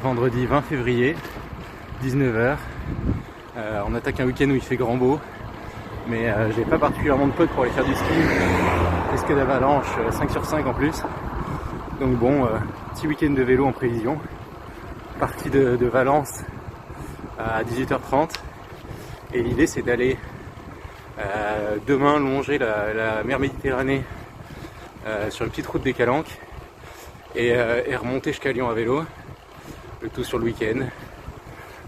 vendredi 20 février, 19 h. On attaque un week-end où il fait grand beau, mais j'ai pas particulièrement de potes pour aller faire du ski. Risque d'avalanche 5 sur 5 en plus. Donc bon, petit week-end de vélo en prévision. Partie de Valence à 18 h 30. Et l'idée c'est d'aller demain longer la mer Méditerranée sur une petite route des Calanques et remonter jusqu'à Lyon à vélo. Le tout sur le week-end.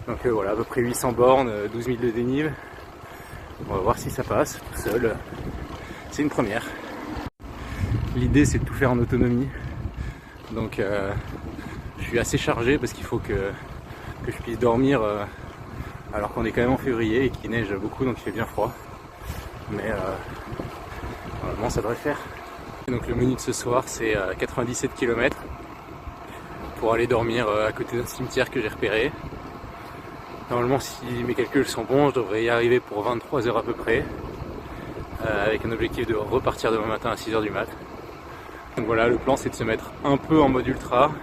Donc voilà, à peu près 800 bornes, 12 000 de dénive. On va voir si ça passe tout seul. C'est une première. L'idée c'est de tout faire en autonomie. Donc je suis assez chargé parce qu'il faut que je puisse dormir alors qu'on est quand même en février et qu'il neige beaucoup, donc il fait bien froid. Mais normalement ça devrait le faire. Donc le menu de ce soir c'est 97 km pour aller dormir à côté d'un cimetière que j'ai repéré. Normalement si mes calculs sont bons, je devrais y arriver pour 23 h à peu près, avec un objectif de repartir demain matin à 6 h du mat. Donc voilà, le plan c'est de se mettre un peu en mode ultra,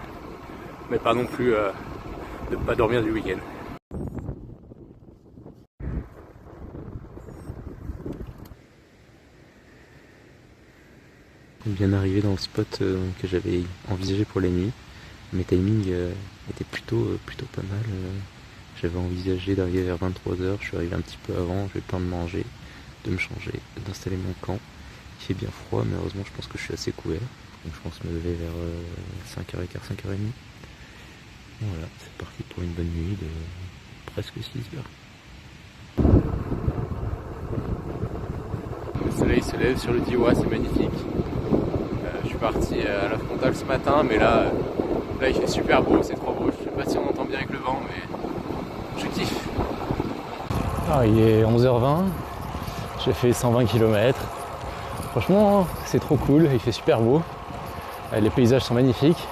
mais pas non plus de ne pas dormir du week-end. Bien arrivé dans le spot que j'avais envisagé pour la nuit. Mes timings étaient plutôt pas mal. J'avais envisagé d'arriver vers 23 h, je suis arrivé un petit peu avant, j'ai eu le temps de manger, de me changer, d'installer mon camp. Il fait bien froid, mais heureusement je pense que je suis assez couvert. Donc je pense me lever vers 5h15, 5h30. Voilà, c'est parti pour une bonne nuit de presque 6 h. Le soleil se lève sur le Diois, c'est magnifique. Je suis parti à la frontale ce matin, mais là il fait super beau, c'est trop beau. Je sais pas si on entend bien avec le vent, mais je kiffe. Il est 11 h 20, j'ai fait 120 km. Franchement, c'est trop cool, il fait super beau. Les paysages sont magnifiques.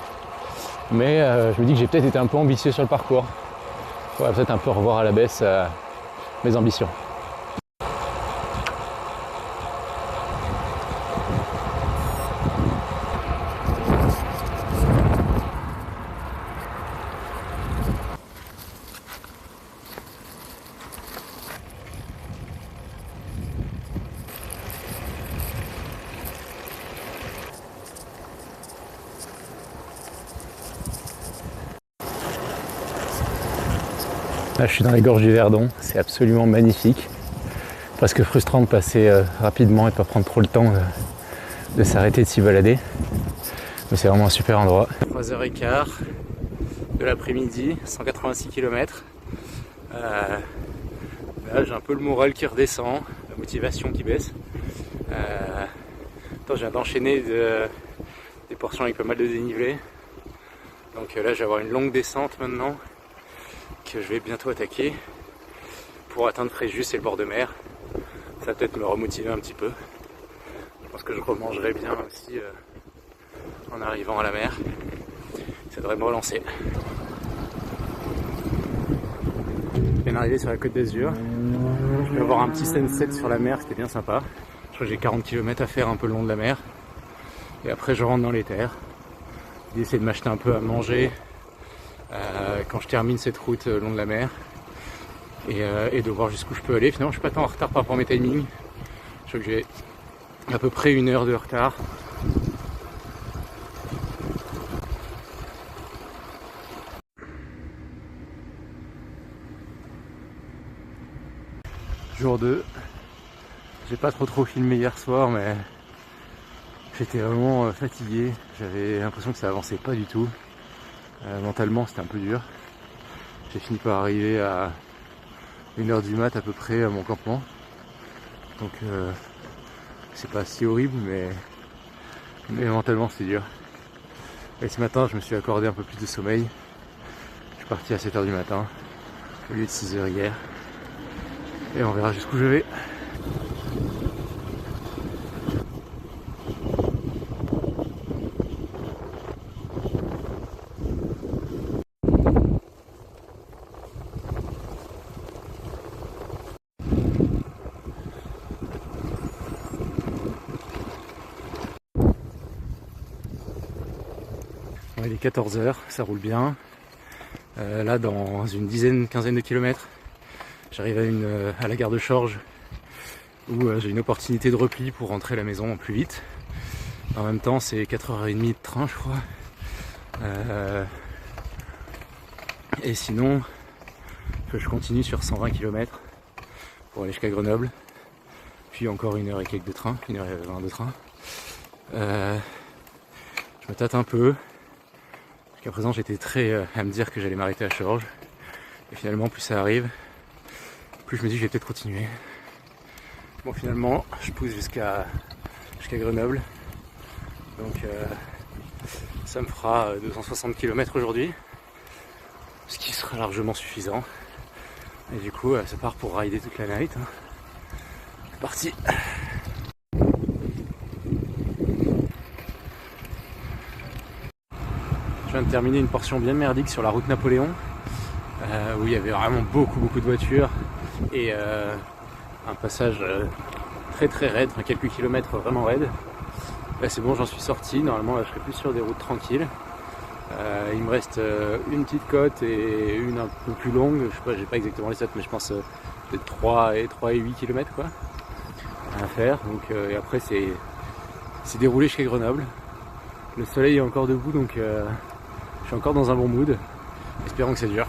Mais je me dis que j'ai peut-être été un peu ambitieux sur le parcours. Il faudrait peut-être un peu revoir à la baisse mes ambitions. Là, je suis dans les gorges du Verdon, c'est absolument magnifique. Presque frustrant de passer rapidement et de ne pas prendre trop le temps de s'arrêter, de s'y balader. Mais c'est vraiment un super endroit. 3h15 de l'après-midi, 186 km. Là, j'ai un peu le moral qui redescend, la motivation qui baisse. Je viens d'enchaîner des portions avec pas mal de dénivelé. Donc là, je vais avoir une longue descente maintenant, que je vais bientôt attaquer pour atteindre Fréjus et le bord de mer. Ça va peut-être me remotiver un petit peu. Je pense que je remangerai bien aussi en arrivant à la mer. Ça devrait me relancer. Je viens d'arriver sur la Côte d'Azur. Je vais avoir un petit sunset sur la mer, c'était bien sympa. Je crois que j'ai 40 km à faire un peu le long de la mer. Et après je rentre dans les terres. L'idée c'est de m'acheter un peu à manger quand je termine cette route le long de la mer et de voir jusqu'où je peux aller. Finalement je suis pas tant en retard par rapport à mes timings. Je crois que j'ai à peu près 1 heure de retard. Jour 2. J'ai pas trop filmé hier soir, mais j'étais vraiment fatigué. J'avais l'impression que ça avançait pas du tout. Mentalement c'était un peu dur. J'ai fini par arriver à 1 h du mat à peu près à mon campement. Donc c'est pas si horrible, mais mentalement c'est dur. Et ce matin je me suis accordé un peu plus de sommeil. Je suis parti à 7 h du matin au lieu de 6 h hier. Et on verra jusqu'où je vais. Il est 14 h, ça roule bien. Là, dans une quinzaine de kilomètres, j'arrive à la gare de Chorges où j'ai une opportunité de repli pour rentrer à la maison plus vite. En même temps, c'est 4h30 de train, je crois. Et sinon, je continue sur 120 km pour aller jusqu'à Grenoble. Puis encore 1h et quelques de train, 1h20 de train. Je me tâte un peu. Jusqu'à présent, j'étais très à me dire que j'allais m'arrêter à Chorges. Et finalement, plus ça arrive, plus je me dis que je vais peut-être continuer. Bon, finalement, je pousse jusqu'à Grenoble. Donc, ça me fera 260 km aujourd'hui. Ce qui sera largement suffisant. Et du coup, ça part pour rider toute la night. C'est parti! Je viens de terminer une portion bien merdique sur la route Napoléon, où il y avait vraiment beaucoup de voitures et un passage très raide, enfin quelques kilomètres vraiment raide. Là c'est bon, j'en suis sorti, normalement là je serai plus sur des routes tranquilles. Il me reste une petite côte et une un peu plus longue, je sais pas, j'ai pas exactement les stats, mais je pense peut-être 3 et 8 km quoi à faire. Donc et après c'est déroulé jusqu'à Grenoble. Le soleil est encore debout, donc je suis encore dans un bon mood. Espérons que ça dure.